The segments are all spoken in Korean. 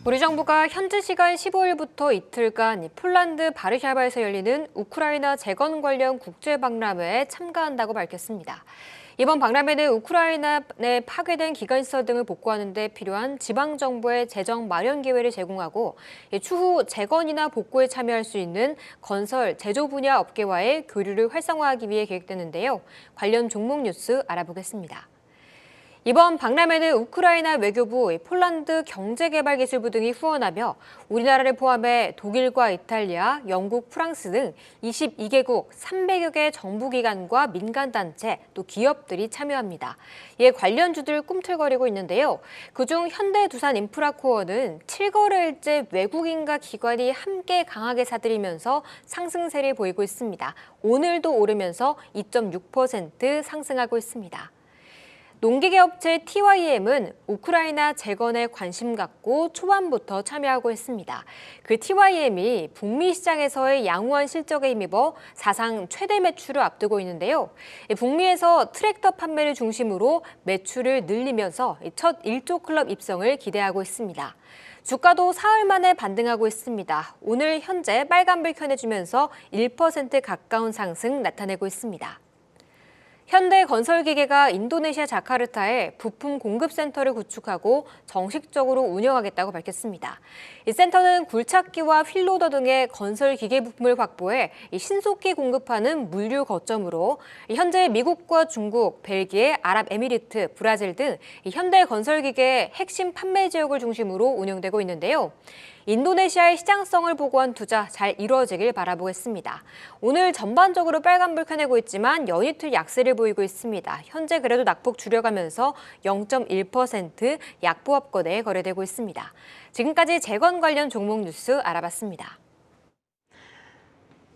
우리 정부가 현지 시간 15일부터 이틀간 폴란드 바르샤바에서 열리는 우크라이나 재건 관련 국제박람회에 참가한다고 밝혔습니다. 이번 박람회는 우크라이나에 파괴된 기관시설 등을 복구하는 데 필요한 지방정부의 재정 마련 기회를 제공하고 추후 재건이나 복구에 참여할 수 있는 건설, 제조 분야 업계와의 교류를 활성화하기 위해 계획되는데요. 관련 종목 뉴스 알아보겠습니다. 이번 박람회는 우크라이나 외교부, 폴란드 경제개발기술부 등이 후원하며 우리나라를 포함해 독일과 이탈리아, 영국, 프랑스 등 22개국 300여 개 정부기관과 민간단체, 또 기업들이 참여합니다. 이에 관련주들 꿈틀거리고 있는데요. 그중 현대두산인프라코어는 7거래일째 외국인과 기관이 함께 강하게 사들이면서 상승세를 보이고 있습니다. 오늘도 오르면서 2.6% 상승하고 있습니다. 농기계업체 TYM은 우크라이나 재건에 관심 갖고 초반부터 참여하고 있습니다. 그 TYM이 북미 시장에서의 양호한 실적에 힘입어 사상 최대 매출을 앞두고 있는데요. 북미에서 트랙터 판매를 중심으로 매출을 늘리면서 첫 1조 클럽 입성을 기대하고 있습니다. 주가도 사흘 만에 반등하고 있습니다. 오늘 현재 빨간불 켜내주면서 1% 가까운 상승 나타내고 있습니다. 현대건설기계가 인도네시아 자카르타에 부품 공급센터를 구축하고 정식적으로 운영하겠다고 밝혔습니다. 이 센터는 굴착기와 휠로더 등의 건설기계 부품을 확보해 신속히 공급하는 물류 거점으로 현재 미국과 중국, 벨기에, 아랍에미리트, 브라질 등 현대건설기계의 핵심 판매 지역을 중심으로 운영되고 있는데요. 인도네시아의 시장성을 보고한 투자 잘 이루어지길 바라보겠습니다. 오늘 전반적으로 빨간불 켜내고 있지만 연이틀 약세를 보이고 있습니다. 현재 그래도 낙폭 줄여가면서 0.1% 약보합권에 거래되고 있습니다. 지금까지 재건 관련 종목 뉴스 알아봤습니다.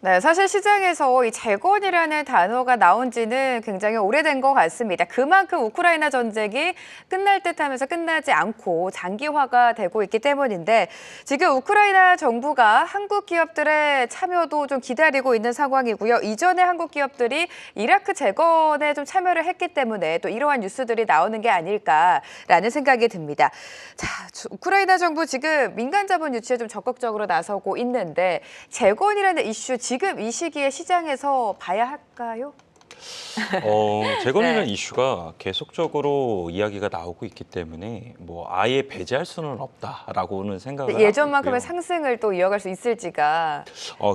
네, 사실 시장에서 이 재건이라는 단어가 나온 지는 굉장히 오래된 것 같습니다. 그만큼 우크라이나 전쟁이 끝날 듯 하면서 끝나지 않고 장기화가 되고 있기 때문인데 지금 우크라이나 정부가 한국 기업들의 참여도 좀 기다리고 있는 상황이고요. 이전에 한국 기업들이 이라크 재건에 좀 참여를 했기 때문에 또 이러한 뉴스들이 나오는 게 아닐까라는 생각이 듭니다. 자, 우크라이나 정부 지금 민간 자본 유치에 좀 적극적으로 나서고 있는데 재건이라는 이슈 지금 이 시기에 시장에서 봐야 할까요? 재건이라는 네. 이슈가 계속적으로 이야기가 나오고 있기 때문에 뭐 아예 배제할 수는 없다라고는 생각을 하고 예전만큼의 있고요. 상승을 또 이어갈 수 있을지가.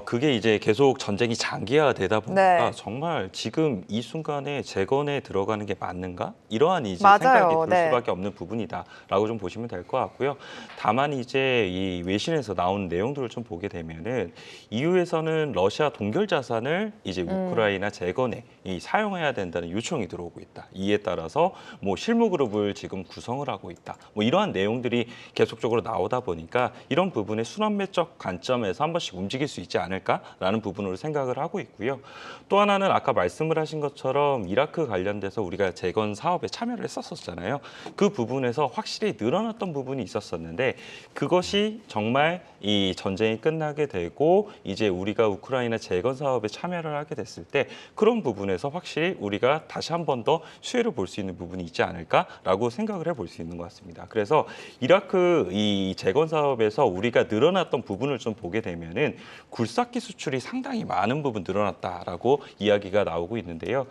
그게 이제 계속 전쟁이 장기화되다 보니까 네. 정말 지금 이 순간에 재건에 들어가는 게 맞는가? 이러한 이제 맞아요. 생각이 들 네. 수밖에 없는 부분이다라고 좀 보시면 될 것 같고요. 다만 이제 이 외신에서 나온 내용들을 좀 보게 되면은 EU에서는 러시아 동결 자산을 이제 우크라이나 재건에 사용해야 된다는 요청이 들어오고 있다. 이에 따라서 뭐 실무 그룹을 지금 구성을 하고 있다. 뭐 이러한 내용들이 계속적으로 나오다 보니까 이런 부분의 순환매적 관점에서 한 번씩 움직일 수 있지 않을까라는 부분으로 생각을 하고 있고요. 또 하나는 아까 말씀을 하신 것처럼 이라크 관련돼서 우리가 재건 사업에 참여를 했었잖아요. 그 부분에서 확실히 늘어났던 부분이 있었었는데 그것이 정말 이 전쟁이 끝나게 되고 이제 우리가 우크라이나 재건 사업에 참여를 하게 됐을 때 그런 부분에서 확실히 우리가 다시 한 번 더 수혜를 볼 수 있는 부분이 있지 않을까라고 생각을 해볼 수 있는 것 같습니다. 그래서 이라크 이 재건 사업에서 우리가 늘어났던 부분을 좀 보게 되면은 굴삭기 수출이 상당히 많은 부분 늘어났다라고 이야기가 나오고 있는데요.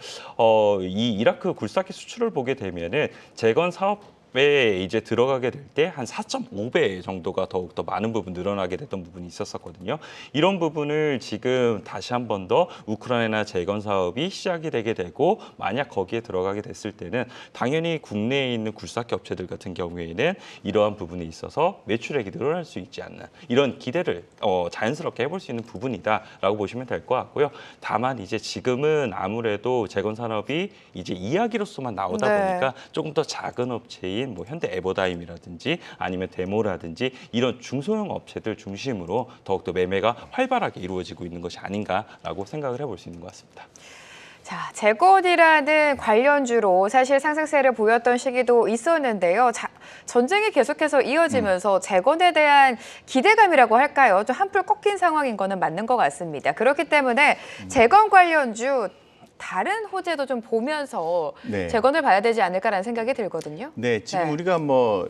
이 이라크 굴삭기 수출을 보게 되면은 재건 사업 에 이제 들어가게 될 때 한 4.5배 정도가 더욱더 많은 부분 늘어나게 됐던 부분이 있었거든요. 이런 부분을 지금 다시 한 번 더 우크라이나 재건 사업이 시작이 되게 되고 만약 거기에 들어가게 됐을 때는 당연히 국내에 있는 굴삭기 업체들 같은 경우에는 이러한 부분에 있어서 매출액이 늘어날 수 있지 않는 이런 기대를 자연스럽게 해볼 수 있는 부분이다라고 보시면 될 것 같고요. 다만 이제 지금은 아무래도 재건 산업이 이제 이야기로서만 나오다 네. 보니까 조금 더 작은 업체인 뭐 현대 에버다임이라든지 아니면 데모라든지 이런 중소형 업체들 중심으로 더욱더 매매가 활발하게 이루어지고 있는 것이 아닌가라고 생각을 해볼 수 있는 것 같습니다. 자, 재건이라는 관련주로 사실 상승세를 보였던 시기도 있었는데요. 전쟁이 계속해서 이어지면서 재건에 대한 기대감이라고 할까요? 좀 한풀 꺾인 상황인 거는 맞는 것 같습니다. 그렇기 때문에 재건 관련주 다른 호재도 좀 보면서 네. 재건을 봐야 되지 않을까라는 생각이 들거든요. 네, 지금 네. 우리가 뭐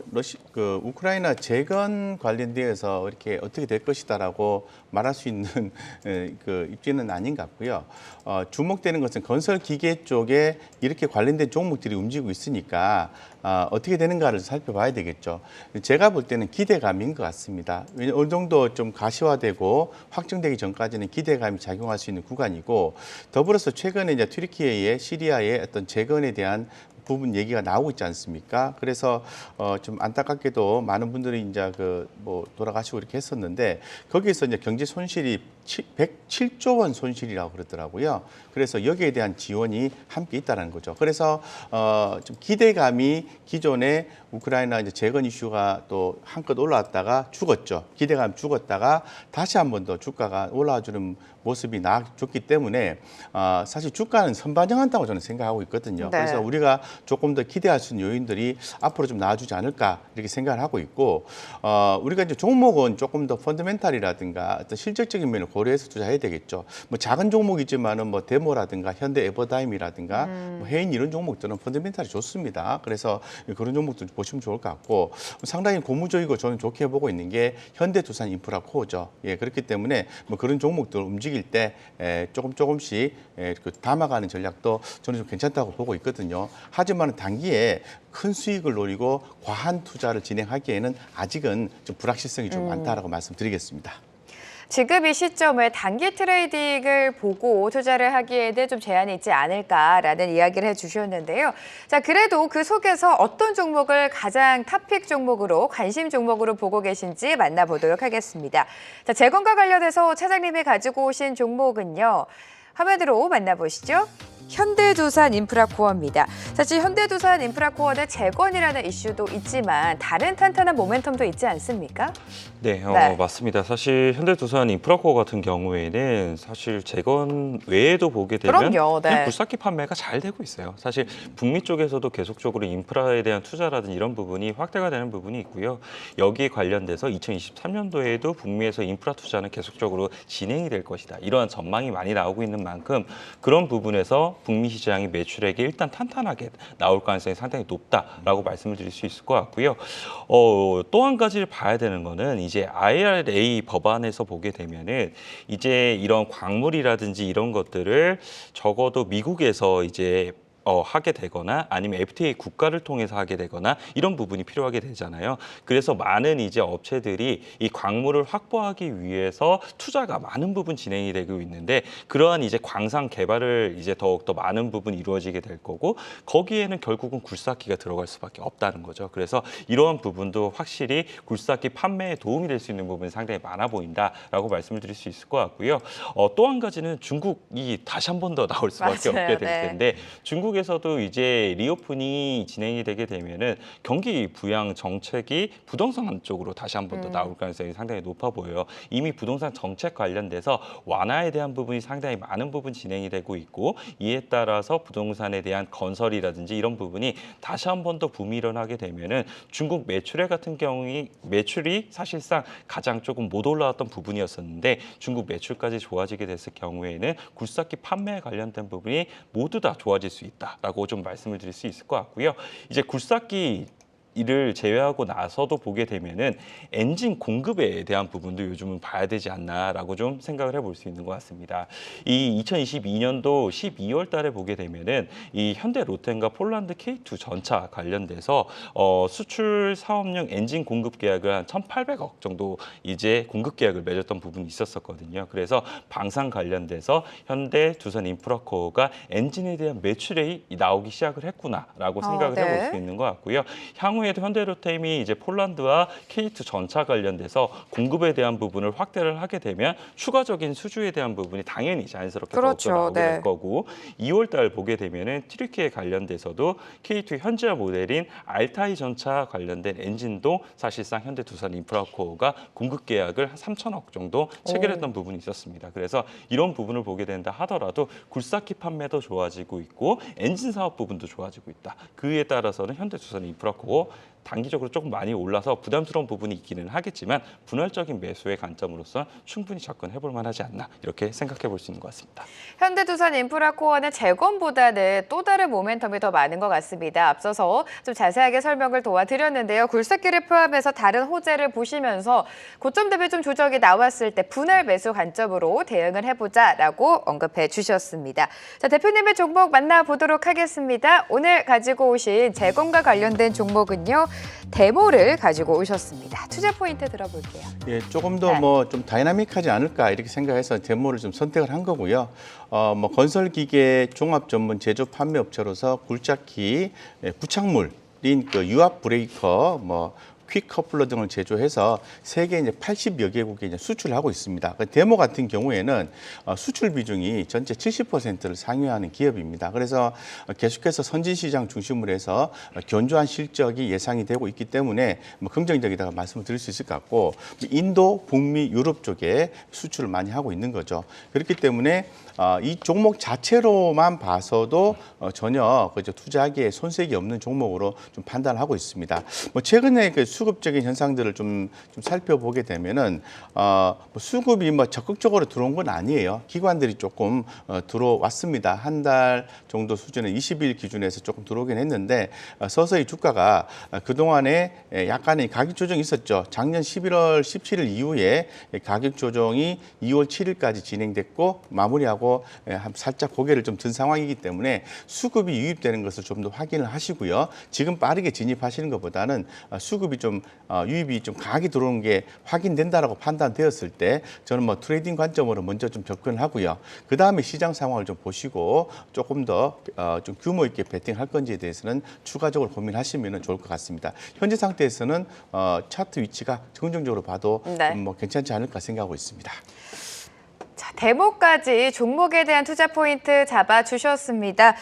우크라이나 재건 관련돼서 이렇게 어떻게 될 것이다라고 말할 수 있는 그 입지는 아닌 것 같고요. 주목되는 것은 건설 기계 쪽에 이렇게 관련된 종목들이 움직이고 있으니까 어떻게 되는가를 살펴봐야 되겠죠. 제가 볼 때는 기대감인 것 같습니다. 왜냐하면 어느 정도 좀 가시화되고 확정되기 전까지는 기대감이 작용할 수 있는 구간이고, 더불어서 최근에 이제 튀르키예의 시리아의 어떤 재건에 대한 부분 얘기가 나오고 있지 않습니까? 그래서 좀 안타깝게도 많은 분들이 이제 뭐 돌아가시고 이렇게 했었는데, 거기에서 이제 경제 손실이 107조 원 손실이라고 그러더라고요. 그래서 여기에 대한 지원이 함께 있다는 거죠. 그래서 좀 기대감이 기존에 우크라이나 이제 재건 이슈가 또 한껏 올라왔다가 죽었죠. 기대감 죽었다가 다시 한 번 더 주가가 올라와주는 모습이 나아졌기 때문에 사실 주가는 선반영한다고 저는 생각하고 있거든요. 네. 그래서 우리가 조금 더 기대할 수 있는 요인들이 앞으로 좀 나와주지 않을까 이렇게 생각을 하고 있고, 우리가 이제 종목은 조금 더 펀더멘탈이라든가 어떤 실질적인 면을 고려해서 투자해야 되겠죠. 뭐 작은 종목이지만은 뭐 데모라든가 현대 에버다임이라든가 뭐 해인 이런 종목들은 펀더멘탈이 좋습니다. 그래서 그런 종목들 보시면 좋을 것 같고, 상당히 고무적이고 저는 좋게 보고 있는 게 현대두산 인프라코어죠. 예, 그렇기 때문에 뭐 그런 종목들 움직일 때 조금씩 담아가는 전략도 저는 좀 괜찮다고 보고 있거든요. 하지만 단기에 큰 수익을 노리고 과한 투자를 진행하기에는 아직은 좀 불확실성이 좀 많다라고 말씀드리겠습니다. 지금 이 시점에 단기 트레이딩을 보고 투자를 하기에는 좀 제한이 있지 않을까라는 이야기를 해주셨는데요. 자, 그래도 그 속에서 어떤 종목을 가장 탑픽 종목으로, 관심 종목으로 보고 계신지 만나보도록 하겠습니다. 자, 재건과 관련해서 차장님이 가지고 오신 종목은요, 화면으로 만나보시죠. 현대두산 인프라코어입니다. 사실 현대두산 인프라코어는 재건이라는 이슈도 있지만 다른 탄탄한 모멘텀도 있지 않습니까? 네, 네. 맞습니다. 사실 현대두산 인프라코어 같은 경우에는 사실 재건 외에도 보게 되면 그럼요, 네. 그냥 굴삭기 판매가 잘 되고 있어요. 사실 북미 쪽에서도 계속적으로 인프라에 대한 투자라든지 이런 부분이 확대가 되는 부분이 있고요. 여기에 관련돼서 2023년도에도 북미에서 인프라 투자는 계속적으로 진행이 될 것이다. 이러한 전망이 많이 나오고 있는 만큼 그런 부분에서 북미 시장이 매출액이 일단 탄탄하게 나올 가능성이 상당히 높다라고 말씀을 드릴 수 있을 것 같고요. 또 한 가지를 봐야 되는 거는 이제 IRA 법안에서 보게 되면은 이제 이런 광물이라든지 이런 것들을 적어도 미국에서 이제 하게 되거나 아니면 FTA 국가를 통해서 하게 되거나 이런 부분이 필요하게 되잖아요. 그래서 많은 이제 업체들이 이 광물을 확보하기 위해서 투자가 많은 부분 진행이 되고 있는데, 그러한 이제 광산 개발을 이제 더욱더 많은 부분이 이루어지게 될 거고, 거기에는 결국은 굴삭기가 들어갈 수밖에 없다는 거죠. 그래서 이러한 부분도 확실히 굴삭기 판매에 도움이 될 수 있는 부분이 상당히 많아 보인다라고 말씀을 드릴 수 있을 것 같고요. 또 한 가지는 중국이 다시 한 번 더 나올 수밖에 맞아요. 없게 될 네. 텐데, 중국에서도 이제 리오픈이 진행이 되게 되면은 경기 부양 정책이 부동산 쪽으로 다시 한 번 더 나올 가능성이 상당히 높아 보여요. 이미 부동산 정책 관련돼서 완화에 대한 부분이 상당히 많은 부분 진행이 되고 있고, 이에 따라서 부동산에 대한 건설이라든지 이런 부분이 다시 한 번 더 붐이 일어나게 되면은 중국 매출액 같은 경우에 매출이 사실상 가장 조금 못 올라왔던 부분이었었는데, 중국 매출까지 좋아지게 됐을 경우에는 굴삭기 판매에 관련된 부분이 모두 다 좋아질 수 있다라고 좀 말씀을 드릴 수 있을 것 같고요. 이제 굴삭기 이를 제외하고 나서도 보게 되면은 엔진 공급에 대한 부분도 요즘은 봐야 되지 않나라고 좀 생각을 해볼 수 있는 것 같습니다. 이 2022년도 12월 달에 보게 되면은 이 현대 롯데과 폴란드 K2 전차 관련돼서 수출 사업용 엔진 공급 계약을 한 1,800억 정도 이제 공급 계약을 맺었던 부분이 있었거든요. 그래서 방산 관련돼서 현대 두산 인프라코어가 엔진에 대한 매출이 나오기 시작을 했구나라고 생각을 네. 해볼 수 있는 것 같고요. 향후에도 현대로템이 이제 폴란드와 K2 전차 관련돼서 공급에 대한 부분을 확대를 하게 되면 추가적인 수주에 대한 부분이 당연히 자연스럽게 그렇죠. 더욱더 나오게 네. 될 거고, 2월 달 보게 되면은 튀르키예 관련돼서도 K2 현지화 모델인 알타이 전차 관련된 엔진도 사실상 현대두산 인프라코어가 공급 계약을 한 3천억 정도 체결했던 부분이 있었습니다. 그래서 이런 부분을 보게 된다 하더라도 굴삭기 판매도 좋아지고 있고 엔진 사업 부분도 좋아지고 있다. 그에 따라서는 현대두산 인프라코어 단기적으로 조금 많이 올라서 부담스러운 부분이 있기는 하겠지만 분할적인 매수의 관점으로서 충분히 접근해볼 만하지 않나 이렇게 생각해볼 수 있는 것 같습니다. 현대두산인프라코어는 재건보다는 또 다른 모멘텀이 더 많은 것 같습니다. 앞서서 좀 자세하게 설명을 도와드렸는데요. 굴삭기를 포함해서 다른 호재를 보시면서 고점 대비 좀 조정이 나왔을 때 분할 매수 관점으로 대응을 해보자라고 언급해 주셨습니다. 자, 대표님의 종목 만나보도록 하겠습니다. 오늘 가지고 오신 재건과 관련된 종목은요. 데모를 가지고 오셨습니다. 투자 포인트 들어볼게요. 예, 조금 더 뭐 좀 다이나믹하지 않을까 이렇게 생각해서 데모를 좀 선택을 한 거고요. 뭐 건설기계 종합 전문 제조 판매 업체로서 굴착기, 부착물인 그 유압 브레이커, 뭐 퀵 커플러 등을 제조해서 세계 이제 80여 개국에 이제 수출을 하고 있습니다. 그 데모 같은 경우에는 수출 비중이 전체 70%를 상회하는 기업입니다. 그래서 계속해서 선진 시장 중심으로 해서 견조한 실적이 예상이 되고 있기 때문에 뭐 긍정적이다고 말씀을 드릴 수 있을 것 같고 인도, 북미, 유럽 쪽에 수출을 많이 하고 있는 거죠. 그렇기 때문에 이 종목 자체로만 봐서도 전혀 그저 투자하기에 손색이 없는 종목으로 좀 판단하고 있습니다. 뭐 최근에 그 수급적인 현상들을 좀 살펴보게 되면은 뭐 수급이 뭐 적극적으로 들어온 건 아니에요. 기관들이 조금 들어왔습니다. 한 달 정도 수준의 20일 기준에서 조금 들어오긴 했는데 서서히 주가가 그동안에 약간의 가격 조정이 있었죠. 작년 11월 17일 이후에 가격 조정이 2월 7일까지 진행됐고 마무리하고 살짝 고개를 좀 든 상황이기 때문에 수급이 유입되는 것을 좀 더 확인을 하시고요. 지금 빠르게 진입하시는 것보다는 수급이 좀 유입이 좀 강하게 들어오는 게 확인된다라고 판단되었을 때 저는 뭐 트레이딩 관점으로 먼저 좀 접근을 하고요. 그 다음에 시장 상황을 좀 보시고 조금 더 좀 규모 있게 베팅할 건지에 대해서는 추가적으로 고민하시면 좋을 것 같습니다. 현재 상태에서는 차트 위치가 긍정적으로 봐도 네. 뭐 괜찮지 않을까 생각하고 있습니다. 자, 데모까지 종목에 대한 투자 포인트 잡아주셨습니다.